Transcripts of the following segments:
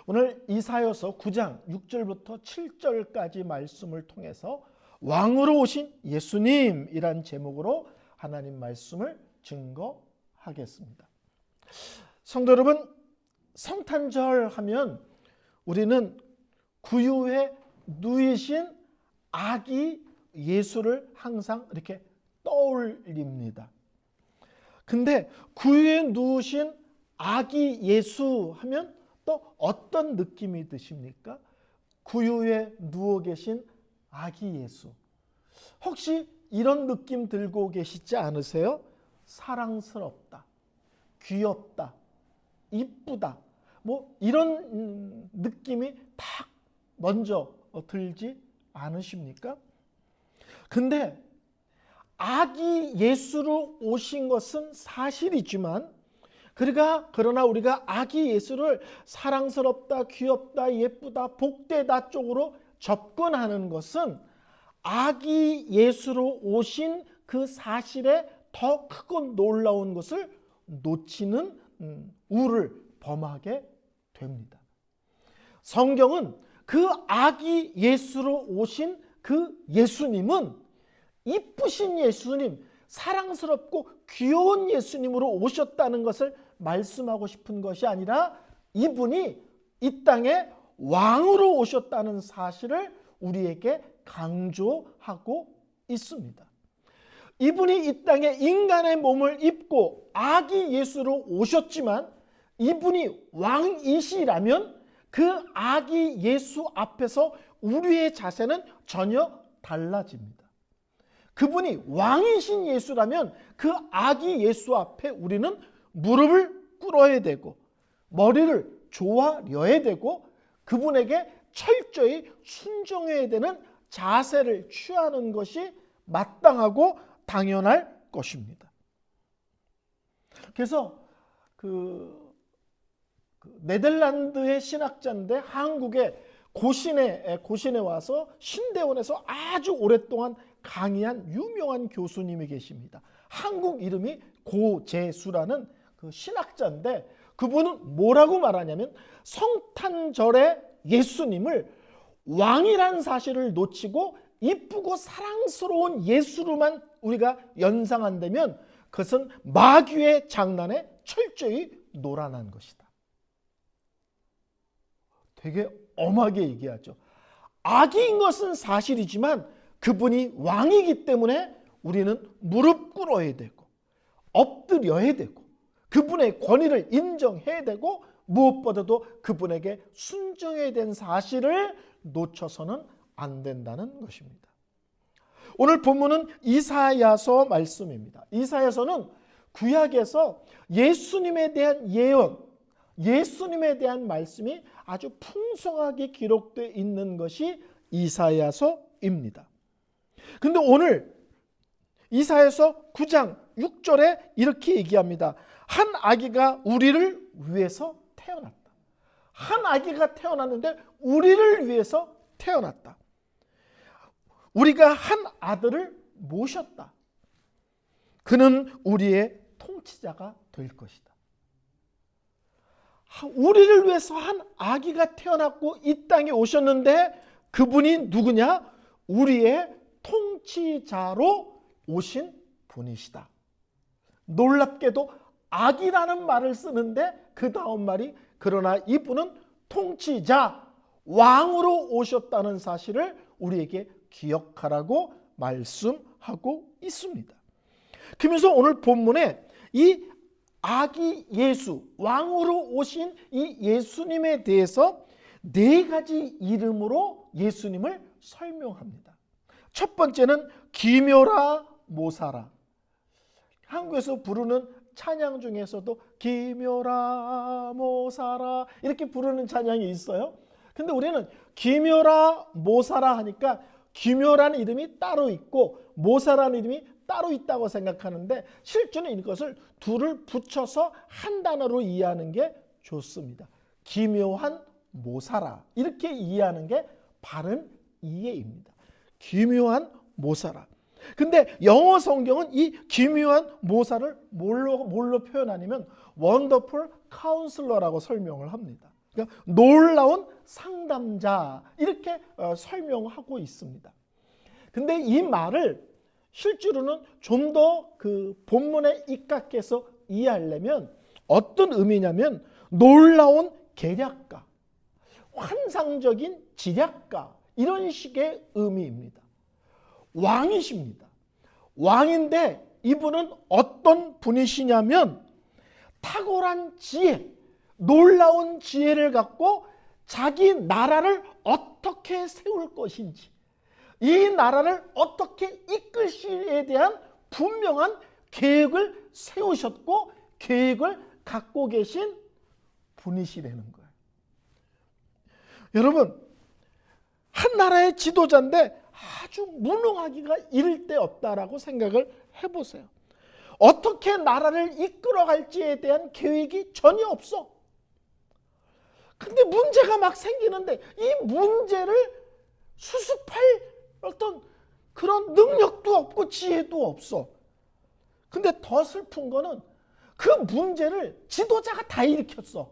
오늘 이사야서 9장 6절부터 7절까지 말씀을 통해서 왕으로 오신 예수님이란 제목으로 하나님 말씀을 증거하겠습니다. 성도 여러분, 성탄절 하면 우리는 구유에 누이신 아기 예수를 항상 이렇게 떠올립니다. 근데 구유에 누우신 아기 예수 하면 또 어떤 느낌이 드십니까? 구유에 누워 계신 아기 예수. 혹시 이런 느낌 들고 계시지 않으세요? 사랑스럽다, 귀엽다, 이쁘다, 뭐 이런 느낌이 딱 먼저 들지 않으십니까? 근데 아기 예수로 오신 것은 사실이지만 그러나 우리가 아기 예수를 사랑스럽다, 귀엽다, 예쁘다, 복되다 쪽으로 접근하는 것은 아기 예수로 오신 그 사실에 더 크고 놀라운 것을 놓치는 우를 범하게 됩니다. 성경은 그 아기 예수로 오신 그 예수님은 이쁘신 예수님, 사랑스럽고 귀여운 예수님으로 오셨다는 것을 말씀하고 싶은 것이 아니라 이분이 이 땅에 왕으로 오셨다는 사실을 우리에게 강조하고 있습니다. 이분이 이 땅에 인간의 몸을 입고 아기 예수로 오셨지만 이분이 왕이시라면 그 아기 예수 앞에서 우리의 자세는 전혀 달라집니다. 그분이 왕이신 예수라면 그 아기 예수 앞에 우리는 무릎을 꿇어야 되고 머리를 조아려야 되고 그분에게 철저히 순종해야 되는 자세를 취하는 것이 마땅하고 당연할 것입니다. 그래서 네덜란드의 신학자인데 한국의 고신에 와서 신대원에서 아주 오랫동안 강의한 유명한 교수님이 계십니다. 한국 이름이 고재수라는 그 신학자인데 그분은 뭐라고 말하냐면 성탄절에 예수님을 왕이란 사실을 놓치고 이쁘고 사랑스러운 예수로만 우리가 연상한다면 그것은 마귀의 장난에 철저히 놀아난 것이다. 되게 엄하게 얘기하죠. 악인 것은 사실이지만 그분이 왕이기 때문에 우리는 무릎 꿇어야 되고 엎드려야 되고 그분의 권위를 인정해야 되고 무엇보다도 그분에게 순종해야 되는 사실을 놓쳐서는 안 된다는 것입니다. 오늘 본문은 이사야서 말씀입니다. 이사야서는 구약에서 예수님에 대한 예언, 예수님에 대한 말씀이 아주 풍성하게 기록되어 있는 것이 이사야서입니다. 근데 오늘 이사야서 9장 6절에 이렇게 얘기합니다. 한 아기가 우리를 위해서 태어났다. 한 아기가 태어났는데 우리를 위해서 태어났다. 우리가 한 아들을 모셨다. 그는 우리의 통치자가 될 것이다. 우리를 위해서 한 아기가 태어났고 이 땅에 오셨는데 그분이 누구냐? 우리의 통치자로 오신 분이시다. 놀랍게도 아기라는 말을 쓰는데 그 다음 말이 그러나 이분은 통치자, 왕으로 오셨다는 사실을 우리에게 기억하라고 말씀하고 있습니다. 그러면서 오늘 본문에 이 아기 예수, 왕으로 오신 이 예수님에 대해서 네 가지 이름으로 예수님을 설명합니다. 첫 번째는 기묘라 모사라. 한국에서 부르는 찬양 중에서도 기묘라 모사라 이렇게 부르는 찬양이 있어요. 근데 우리는 기묘라 모사라 하니까 기묘라는 이름이 따로 있고 모사라는 이름이 따로 있다고 생각하는데 실제는 이것을 둘을 붙여서 한 단어로 이해하는 게 좋습니다. 기묘한 모사라 이렇게 이해하는 게 바른 이해입니다. 기묘한 모사라. 근데 영어 성경은 이 기묘한 모사를 뭘로 표현하냐면 원더풀 카운슬러라고 설명을 합니다. 그러니까 놀라운 상담자 이렇게 설명하고 있습니다. 근데 이 말을 실제로는 좀 더 그 본문에 입각해서 이해하려면 어떤 의미냐면 놀라운 계략가, 환상적인 지략가 이런 식의 의미입니다. 왕이십니다. 왕인데 이분은 어떤 분이시냐면 탁월한 지혜, 놀라운 지혜를 갖고 자기 나라를 어떻게 세울 것인지, 이 나라를 어떻게 이끌 시에 대한 분명한 계획을 세우셨고 계획을 갖고 계신 분이시라는 거예요. 여러분, 한 나라의 지도자인데 아주 무능하기가 이를 데 없다라고 생각을 해보세요. 어떻게 나라를 이끌어갈지에 대한 계획이 전혀 없어. 근데 문제가 막 생기는데 이 문제를 수습할 어떤 그런 능력도 없고 지혜도 없어. 근데 더 슬픈 거는 그 문제를 지도자가 다 일으켰어.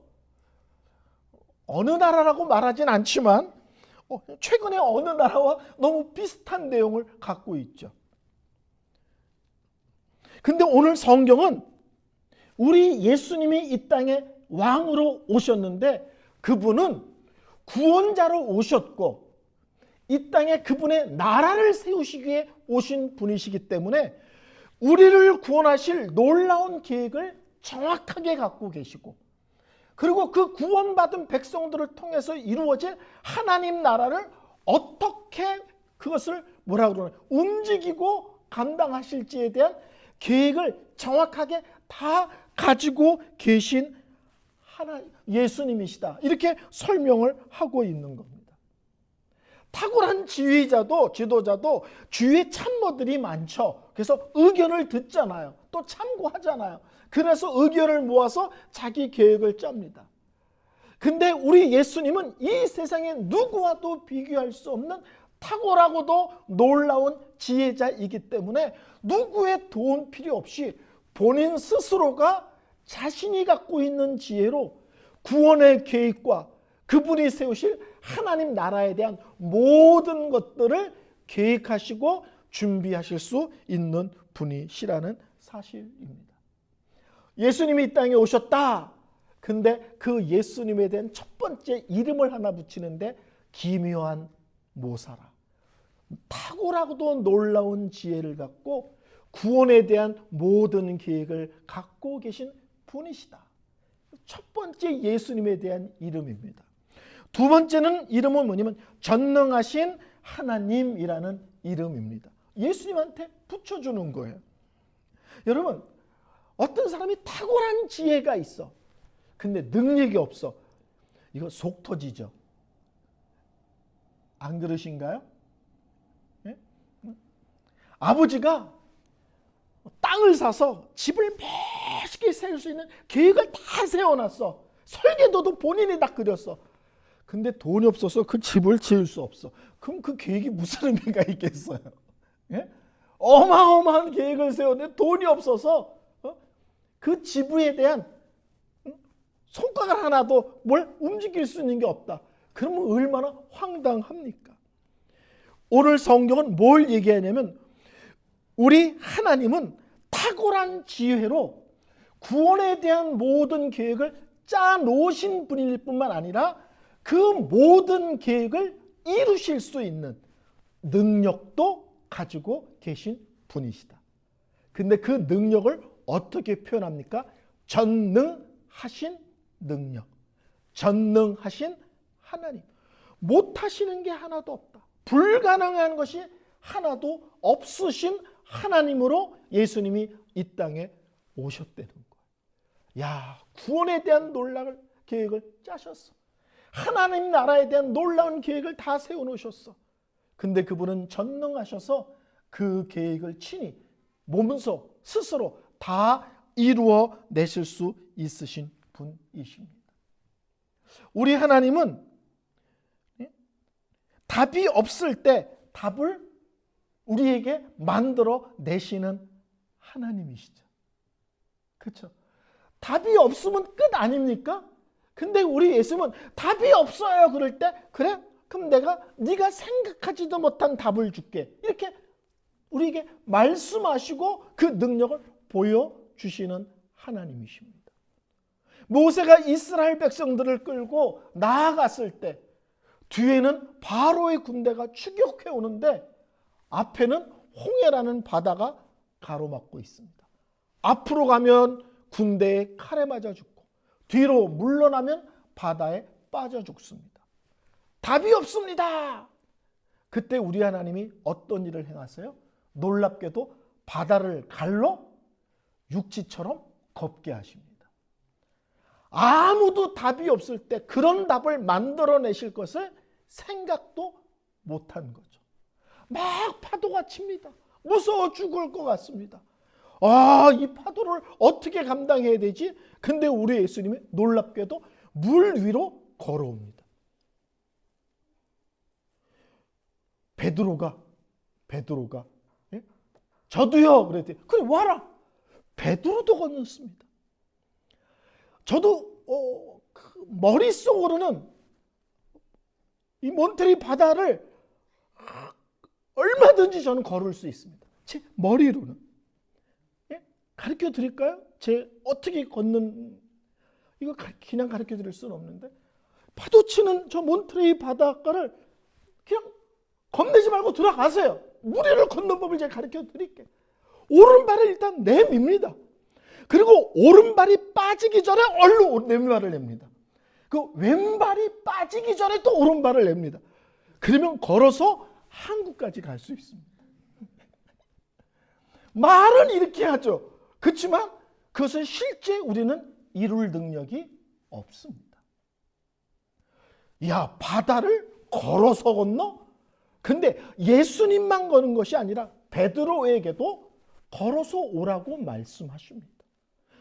어느 나라라고 말하진 않지만 최근에 어느 나라와 너무 비슷한 내용을 갖고 있죠. 근데 오늘 성경은 우리 예수님이 이 땅에 왕으로 오셨는데 그분은 구원자로 오셨고 이 땅에 그분의 나라를 세우시기 위해 오신 분이시기 때문에 우리를 구원하실 놀라운 계획을 정확하게 갖고 계시고 그리고 그 구원받은 백성들을 통해서 이루어질 하나님 나라를 어떻게 그것을 뭐라 그러나 움직이고 감당하실지에 대한 계획을 정확하게 다 가지고 계신 예수님이시다. 이렇게 설명을 하고 있는 겁니다. 탁월한 지휘자도 지도자도 주위에 참모들이 많죠. 그래서 의견을 듣잖아요. 또 참고하잖아요. 그래서 의견을 모아서 자기 계획을 짭니다. 근데 우리 예수님은 이 세상에 누구와도 비교할 수 없는 탁월하고도 놀라운 지혜자이기 때문에 누구의 도움 필요 없이 본인 스스로가 자신이 갖고 있는 지혜로 구원의 계획과 그분이 세우실 하나님 나라에 대한 모든 것들을 계획하시고 준비하실 수 있는 분이시라는 사실입니다. 예수님이 이 땅에 오셨다. 근데 그 예수님에 대한 첫 번째 이름을 하나 붙이는데 기묘한 모사라. 탁월하고도 놀라운 지혜를 갖고 구원에 대한 모든 계획을 갖고 계신 분이시다. 첫 번째 예수님에 대한 이름입니다. 두 번째는 이름은 뭐냐면 전능하신 하나님이라는 이름입니다. 예수님한테 붙여주는 거예요. 여러분, 어떤 사람이 탁월한 지혜가 있어. 근데 능력이 없어. 이거 속 터지죠. 안 그러신가요? 네? 아버지가 땅을 사서 집을 멋있게 세울 수 있는 계획을 다 세워놨어. 설계도도 본인이 다 그렸어. 근데 돈이 없어서 그 집을 지을 수 없어. 그럼 그 계획이 무슨 의미가 있겠어요? 예? 어마어마한 계획을 세웠는데 돈이 없어서 그 지부에 대한 손가락 하나도 뭘 움직일 수 있는 게 없다. 그러면 얼마나 황당합니까? 오늘 성경은 뭘 얘기하냐면 우리 하나님은 탁월한 지혜로 구원에 대한 모든 계획을 짜놓으신 분일 뿐만 아니라 그 모든 계획을 이루실 수 있는 능력도 가지고 계신 분이시다. 근데 그 능력을 어떻게 표현합니까? 전능하신 능력, 전능하신 하나님. 못하시는 게 하나도 없다. 불가능한 것이 하나도 없으신 하나님으로 예수님이 이 땅에 오셨다는 거예요. 야, 구원에 대한 놀라운 계획을 짜셨어. 하나님 나라에 대한 놀라운 계획을 다 세워놓으셨어. 근데 그분은 전능하셔서 그 계획을 친히 몸소 스스로 다 이루어내실 수 있으신 분이십니다. 우리 하나님은 답이 없을 때 답을 우리에게 만들어 내시는 하나님이시죠. 그렇죠? 답이 없으면 끝 아닙니까? 근데 우리 예수님은 답이 없어요. 그럴 때 그래? 그럼 네가 생각하지도 못한 답을 줄게. 이렇게 우리에게 말씀하시고 그 능력을 보여주시는 하나님이십니다. 모세가 이스라엘 백성들을 끌고 나아갔을 때 뒤에는 바로의 군대가 추격해 오는데 앞에는 홍해라는 바다가 가로막고 있습니다. 앞으로 가면 군대에 칼에 맞아 죽고 뒤로 물러나면 바다에 빠져 죽습니다. 답이 없습니다. 그때 우리 하나님이 어떤 일을 행하세요? 놀랍게도 바다를 갈로 육지처럼 걷게 하십니다. 아무도 답이 없을 때 그런 답을 만들어내실 것을 생각도 못한 거죠. 막 파도가 칩니다. 무서워 죽을 것 같습니다. 이 파도를 어떻게 감당해야 되지? 근데 우리 예수님이 놀랍게도 물 위로 걸어옵니다. 베드로가 예? 저도요 그랬더니 그래 와라. 베드로도 건넜습니다. 저도 머릿속으로는 이 몬테리 바다를 얼마든지 저는 걸을 수 있습니다. 제 머리로는. 예? 가르쳐 드릴까요? 제 어떻게 걷는 이거 그냥 가르쳐 드릴 수는 없는데 파도 치는 저 몬테리 바닷가를 그냥 겁내지 말고 들어가세요. 무리를 걷는 법을 제가 가르쳐 드릴게요. 오른발을 일단 내밉니다. 그리고 오른발이 빠지기 전에 얼른 왼발을 냅니다. 그 왼발이 빠지기 전에 또 오른발을 냅니다. 그러면 걸어서 한국까지 갈 수 있습니다. 말은 이렇게 하죠. 그렇지만 그것을 실제 우리는 이룰 능력이 없습니다. 야, 바다를 걸어서 건너? 근데 예수님만 거는 것이 아니라 베드로에게도 걸어서 오라고 말씀하십니다.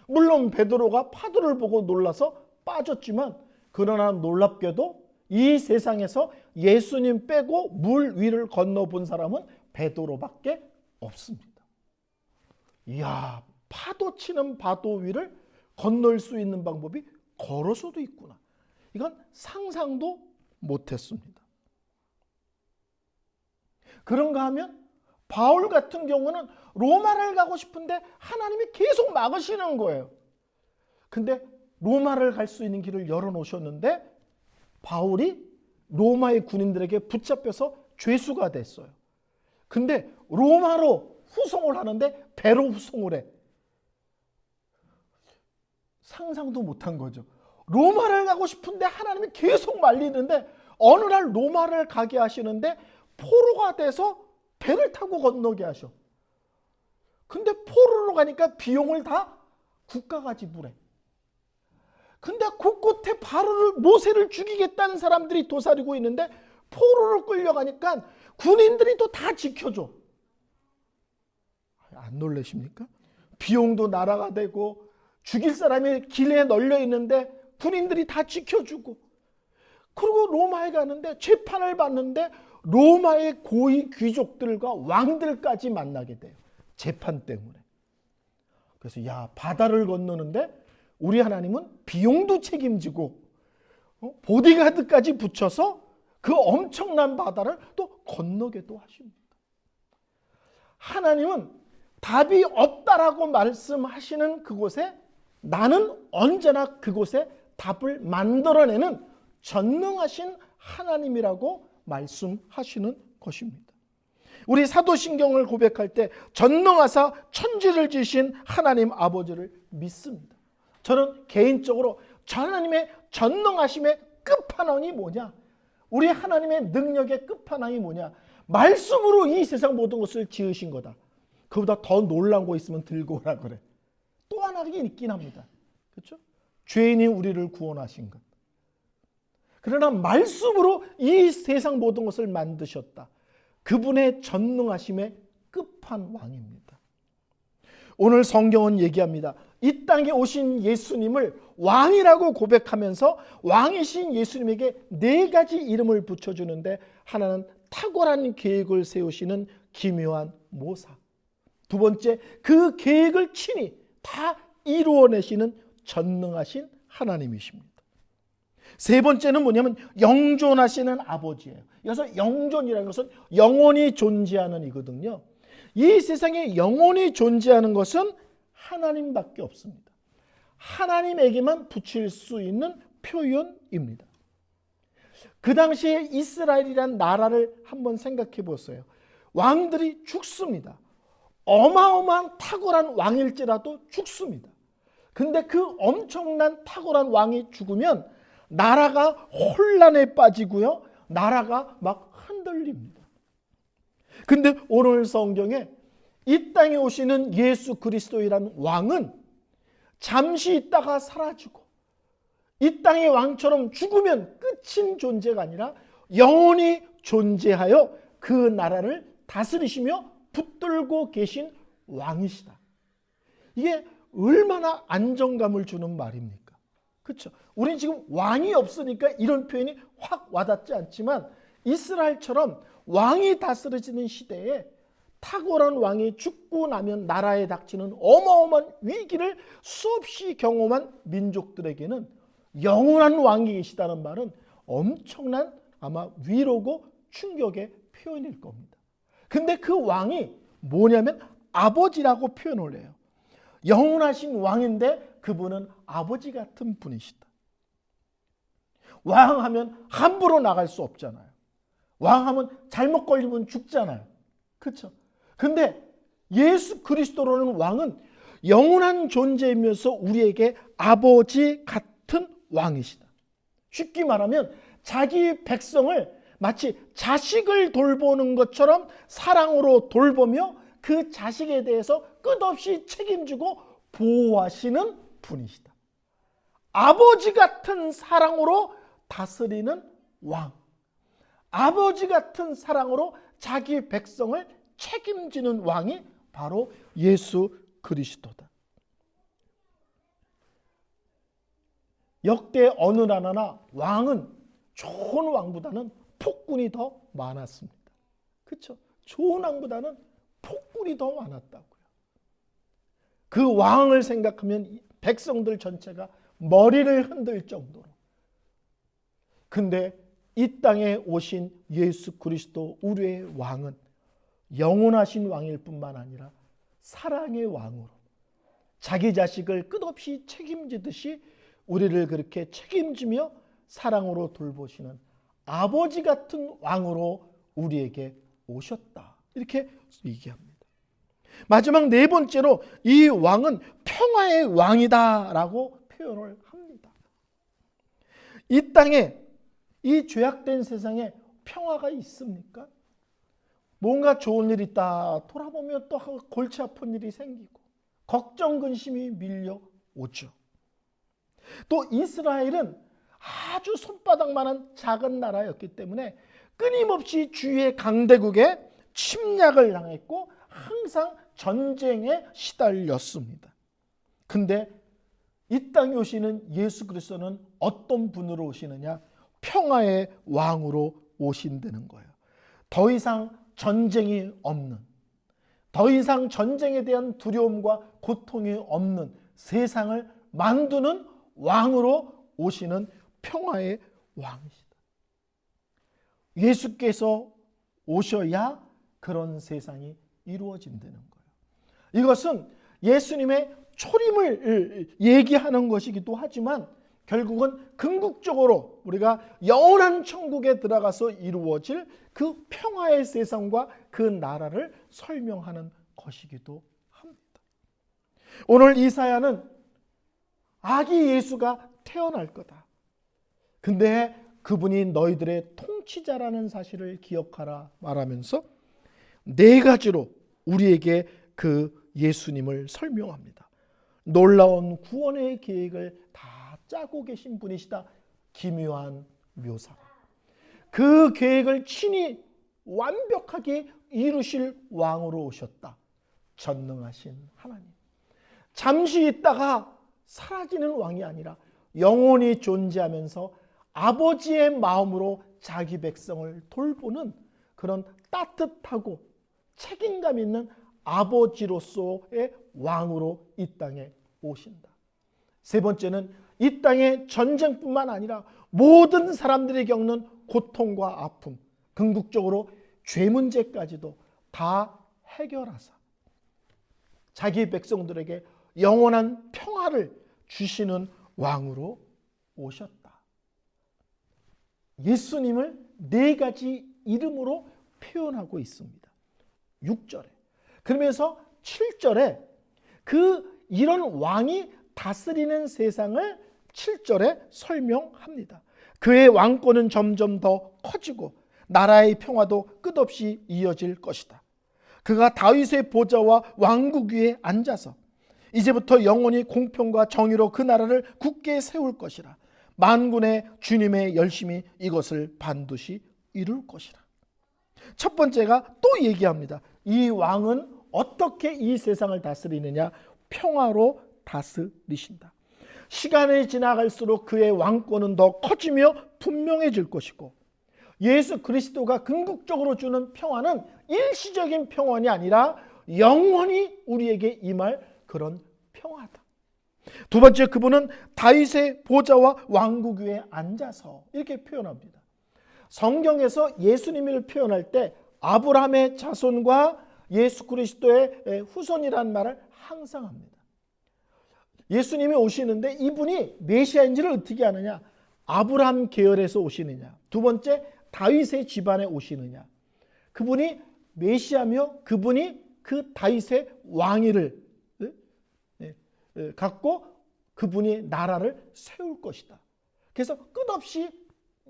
물론 베드로가 파도를 보고 놀라서 빠졌지만 그러나 놀랍게도 이 세상에서 예수님 빼고 물 위를 건너본 사람은 베드로밖에 없습니다. 이야, 파도 치는 바도 위를 건널 수 있는 방법이 걸어서도 있구나. 이건 상상도 못했습니다. 그런가 하면 바울 같은 경우는 로마를 가고 싶은데 하나님이 계속 막으시는 거예요. 근데 로마를 갈 수 있는 길을 열어놓으셨는데 바울이 로마의 군인들에게 붙잡혀서 죄수가 됐어요. 근데 로마로 후송을 하는데 배로 후송을 해. 상상도 못한 거죠. 로마를 가고 싶은데 하나님이 계속 말리는데 어느 날 로마를 가게 하시는데 포로가 돼서 배를 타고 건너게 하셔. 근데 포로로 가니까 비용을 다 국가가 지불해. 근데 곳곳에 모세를 죽이겠다는 사람들이 도사리고 있는데 포로로 끌려가니까 군인들이 또 다 지켜줘. 안 놀라십니까? 비용도 나라가 되고 죽일 사람이 길에 널려 있는데 군인들이 다 지켜주고, 그리고 로마에 가는데 재판을 받는데 로마의 고위 귀족들과 왕들까지 만나게 돼요. 재판 때문에. 그래서 야, 바다를 건너는데 우리 하나님은 비용도 책임지고 보디가드까지 붙여서 그 엄청난 바다를 또 건너게도 하십니다. 하나님은 답이 없다라고 말씀하시는 그곳에 나는 언제나 그곳에 답을 만들어내는 전능하신 하나님이라고 말씀하시는 것입니다. 우리 사도신경을 고백할 때 전능하사 천지를 지으신 하나님 아버지를 믿습니다. 저는 개인적으로 하나님의 전능하심의 끝판왕이 뭐냐? 우리 하나님의 능력의 끝판왕이 뭐냐? 말씀으로 이 세상 모든 것을 지으신 거다. 그보다 더 놀라운 거 있으면 들고 오라 그래. 또 하나 있긴 합니다. 그렇죠? 죄인이 우리를 구원하신 것. 그러나 말씀으로 이 세상 모든 것을 만드셨다. 그분의 전능하심의 끝판왕입니다. 오늘 성경은 얘기합니다. 이 땅에 오신 예수님을 왕이라고 고백하면서 왕이신 예수님에게 4가지 이름을 붙여주는데, 하나는 탁월한 계획을 세우시는 기묘한 모사, 두 번째 그 계획을 친히 다 이루어내시는 전능하신 하나님이십니다. 세 번째는 뭐냐면 영존하시는 아버지예요. 그래서 영존이라는 것은 영원히 존재하는 이거든요. 이 세상에 영원히 존재하는 것은 하나님밖에 없습니다. 하나님에게만 붙일 수 있는 표현입니다. 그 당시에 이스라엘이란 나라를 한번 생각해 보세요. 왕들이 죽습니다. 어마어마한 탁월한 왕일지라도 죽습니다. 근데 그 엄청난 탁월한 왕이 죽으면 나라가 혼란에 빠지고요. 나라가 막 흔들립니다. 근데 오늘 성경에 이 땅에 오시는 예수 그리스도이라는 왕은 잠시 있다가 사라지고 이 땅의 왕처럼 죽으면 끝인 존재가 아니라 영원히 존재하여 그 나라를 다스리시며 붙들고 계신 왕이시다. 이게 얼마나 안정감을 주는 말입니까? 그렇죠? 우리는 지금 왕이 없으니까 이런 표현이 확 와닿지 않지만 이스라엘처럼 왕이 다스려지는 시대에 탁월한 왕이 죽고 나면 나라에 닥치는 어마어마한 위기를 수없이 경험한 민족들에게는 영원한 왕이 계시다는 말은 엄청난 아마 위로고 충격의 표현일 겁니다. 근데 그 왕이 뭐냐면 아버지라고 표현을 해요. 영원하신 왕인데 그분은 아버지 같은 분이시다. 왕하면 함부로 나갈 수 없잖아요. 왕하면 잘못 걸리면 죽잖아요. 그렇죠? 근데 예수 그리스도라는 왕은 영원한 존재이면서 우리에게 아버지 같은 왕이시다. 쉽게 말하면 자기 백성을 마치 자식을 돌보는 것처럼 사랑으로 돌보며 그 자식에 대해서 끝없이 책임지고 보호하시는 분이시다. 아버지 같은 사랑으로 다스리는 왕. 아버지 같은 사랑으로 자기 백성을 책임지는 왕이 바로 예수 그리스도다. 역대 어느 나라나 왕은 좋은 왕보다는 폭군이 더 많았습니다. 그렇죠? 좋은 왕보다는 폭군이 더 많았다고요. 그 왕을 생각하면 백성들 전체가 머리를 흔들 정도로. 근데 이 땅에 오신 예수 그리스도 우리의 왕은 영원하신 왕일 뿐만 아니라 사랑의 왕으로 자기 자식을 끝없이 책임지듯이 우리를 그렇게 책임지며 사랑으로 돌보시는 아버지 같은 왕으로 우리에게 오셨다. 이렇게 얘기합니다. 마지막 네 번째로 이 왕은 평화의 왕이다라고 표현을 합니다. 이 땅에 이 죄악된 세상에 평화가 있습니까? 뭔가 좋은 일 있다 돌아보면 또 골치 아픈 일이 생기고 걱정 근심이 밀려오죠. 또 이스라엘은 아주 손바닥만한 작은 나라였기 때문에 끊임없이 주위의 강대국에 침략을 당했고 항상 전쟁에 시달렸습니다. 근데 이 땅에 오시는 예수 그리스도는 어떤 분으로 오시느냐? 평화의 왕으로 오신다는 거예요. 더 이상 전쟁이 없는, 더 이상 전쟁에 대한 두려움과 고통이 없는 세상을 만드는 왕으로 오시는 평화의 왕이시다. 예수께서 오셔야 그런 세상이 이루어진다는 거예요. 이것은 예수님의 초림을 얘기하는 것이기도 하지만 결국은 궁극적으로 우리가 영원한 천국에 들어가서 이루어질 그 평화의 세상과 그 나라를 설명하는 것이기도 합니다. 오늘 이사야는 아기 예수가 태어날 거다. 근데 그분이 너희들의 통치자라는 사실을 기억하라 말하면서 네 가지로 우리에게 그 예수님을 설명합니다. 놀라운 구원의 계획을 다 짜고 계신 분이시다. 기묘한 묘사로. 그 계획을 친히 완벽하게 이루실 왕으로 오셨다. 전능하신 하나님. 잠시 있다가 사라지는 왕이 아니라 영원히 존재하면서 아버지의 마음으로 자기 백성을 돌보는 그런 따뜻하고 책임감 있는 아버지로서의 왕으로 이 땅에 오신다. 세 번째는 이 땅의 전쟁뿐만 아니라 모든 사람들이 겪는 고통과 아픔, 궁극적으로 죄 문제까지도 다 해결하사 자기 백성들에게 영원한 평화를 주시는 왕으로 오셨다. 예수님을 네 가지 이름으로 표현하고 있습니다. 6절에. 그러면서 7절에 이런 왕이 다스리는 세상을 7절에 설명합니다. 그의 왕권은 점점 더 커지고 나라의 평화도 끝없이 이어질 것이다. 그가 다윗의 보좌와 왕국 위에 앉아서 이제부터 영원히 공평과 정의로 그 나라를 굳게 세울 것이라. 만군의 주님의 열심히 이것을 반드시 이룰 것이라. 첫 번째가 또 얘기합니다. 이 왕은 어떻게 이 세상을 다스리느냐? 평화로 다스리신다. 시간이 지나갈수록 그의 왕권은 더 커지며 분명해질 것이고, 예수 그리스도가 궁극적으로 주는 평화는 일시적인 평안이 아니라 영원히 우리에게 임할 그런 평화다. 두 번째, 그분은 다윗의 보좌와 왕국 위에 앉아서 이렇게 표현합니다. 성경에서 예수님을 표현할 때 아브라함의 자손과 예수 그리스도의 후손이라는 말을 항상 합니다. 예수님이 오시는데 이분이 메시아인지를 어떻게 아느냐? 아브라함 계열에서 오시느냐? 두 번째, 다윗의 집안에 오시느냐? 그분이 메시아며 그분이 그 다윗의 왕위를 갖고 그분이 나라를 세울 것이다. 그래서 끝없이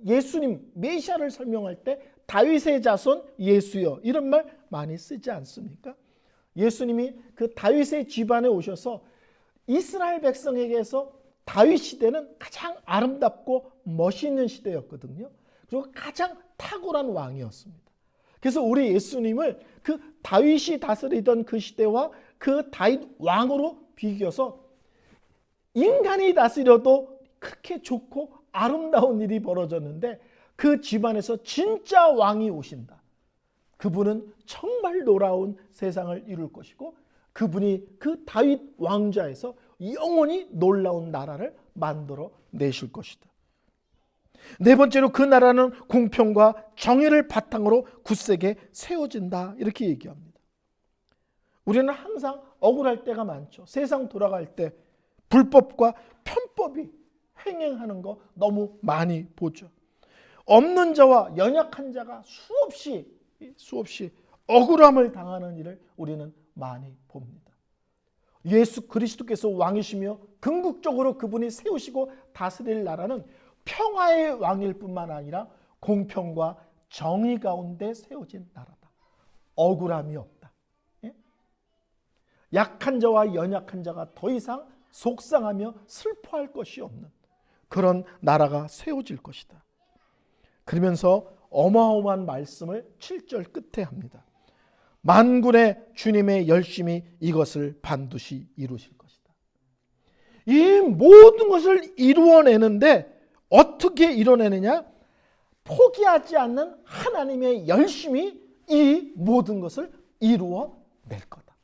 예수님 메시아를 설명할 때 다윗의 자손 예수여 이런 말 많이 쓰지 않습니까? 예수님이 그 다윗의 집안에 오셔서 이스라엘 백성에게서 다윗 시대는 가장 아름답고 멋있는 시대였거든요. 그리고 가장 탁월한 왕이었습니다. 그래서 우리 예수님을 그 다윗이 다스리던 그 시대와 그 다윗 왕으로 비교해서 인간이 다스려도 그렇게 좋고 아름다운 일이 벌어졌는데 그 집안에서 진짜 왕이 오신다. 그분은 정말 놀라운 세상을 이룰 것이고 그분이 그 다윗 왕좌에서 영원히 놀라운 나라를 만들어 내실 것이다. 네 번째로 그 나라는 공평과 정의를 바탕으로 굳세게 세워진다. 이렇게 얘기합니다. 우리는 항상 억울할 때가 많죠. 세상 돌아갈 때 불법과 편법이 횡행하는 거 너무 많이 보죠. 없는 자와 연약한 자가 수없이 억울함을 당하는 일을 우리는 많이 봅니다. 예수 그리스도께서 왕이시며 궁극적으로 그분이 세우시고 다스릴 나라는 평화의 왕일 뿐만 아니라 공평과 정의 가운데 세워진 나라다. 억울함이 없다. 예? 약한 자와 연약한 자가 더 이상 속상하며 슬퍼할 것이 없는 그런 나라가 세워질 것이다. 그러면서 어마어마한 말씀을 7절 끝에 합니다. 만군의 주님의 열심히 이것을 반드시 이루실 것이다. 이 모든 것을 이루어내는데 어떻게 이뤄내느냐? 포기하지 않는 하나님의 열심히 이 모든 것을 이루어낼 거다.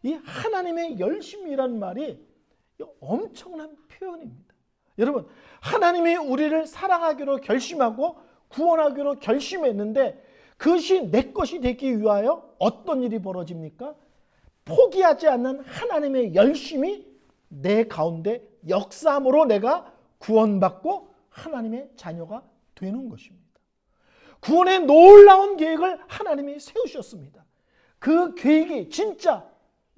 이 하나님의 열심이란 말이 엄청난 표현입니다. 여러분, 하나님이 우리를 사랑하기로 결심하고 구원하기로 결심했는데 그것이 내 것이 되기 위하여 어떤 일이 벌어집니까? 포기하지 않는 하나님의 열심이 내 가운데 역사함으로 내가 구원받고 하나님의 자녀가 되는 것입니다. 구원의 놀라운 계획을 하나님이 세우셨습니다. 그 계획이 진짜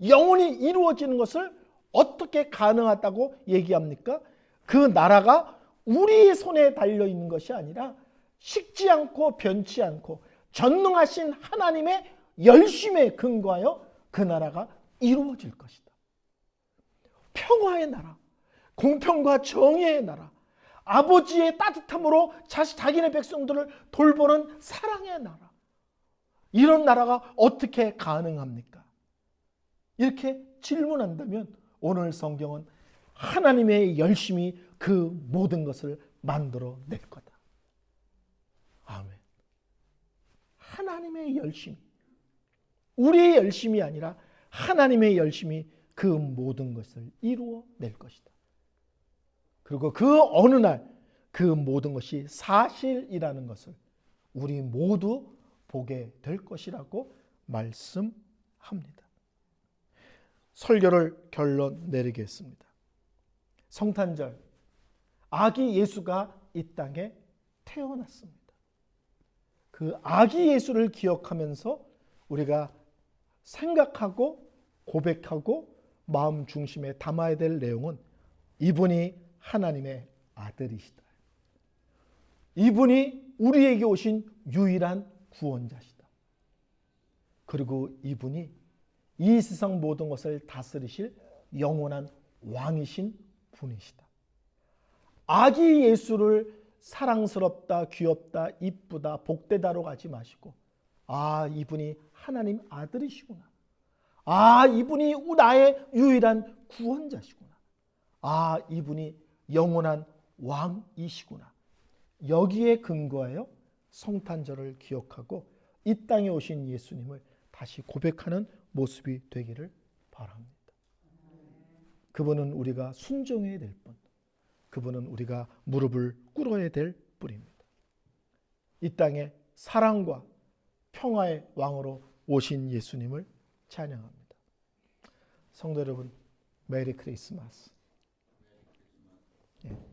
영원히 이루어지는 것을 어떻게 가능하다고 얘기합니까? 그 나라가 우리 손에 달려있는 것이 아니라 식지 않고 변치 않고 전능하신 하나님의 열심에 근거하여 그 나라가 이루어질 것이다. 평화의 나라, 공평과 정의의 나라, 아버지의 따뜻함으로 자기네 백성들을 돌보는 사랑의 나라. 이런 나라가 어떻게 가능합니까? 이렇게 질문한다면 오늘 성경은 하나님의 열심히 그 모든 것을 만들어낼 거다. 아멘. 하나님의 열심히, 우리의 열심이 아니라 하나님의 열심이 그 모든 것을 이루어낼 것이다. 그리고 그 어느 날 그 모든 것이 사실이라는 것을 우리 모두 보게 될 것이라고 말씀합니다. 설교를 결론 내리겠습니다. 성탄절, 아기 예수가 이 땅에 태어났습니다. 그 아기 예수를 기억하면서 우리가 생각하고 고백하고 마음 중심에 담아야 될 내용은 이분이 하나님의 아들이시다. 이분이 우리에게 오신 유일한 구원자시다. 그리고 이분이 이 세상 모든 것을 다스리실 영원한 왕이신 분이시다. 아기 예수를 사랑스럽다, 귀엽다, 이쁘다, 복되다로 가지 마시고 아, 이분이 하나님 아들이시구나. 아, 이분이 나의 유일한 구원자시구나. 아, 이분이 영원한 왕이시구나. 여기에 근거하여 성탄절을 기억하고 이 땅에 오신 예수님을 다시 고백하는 모습이 되기를 바랍니다. 그분은 우리가 순종해야 될 분, 그분은 우리가 무릎을 꿇어야 될 분입니다. 이 땅에 사랑과 평화의 왕으로 오신 예수님을 찬양합니다. 성도 여러분, 메리 크리스마스. 예.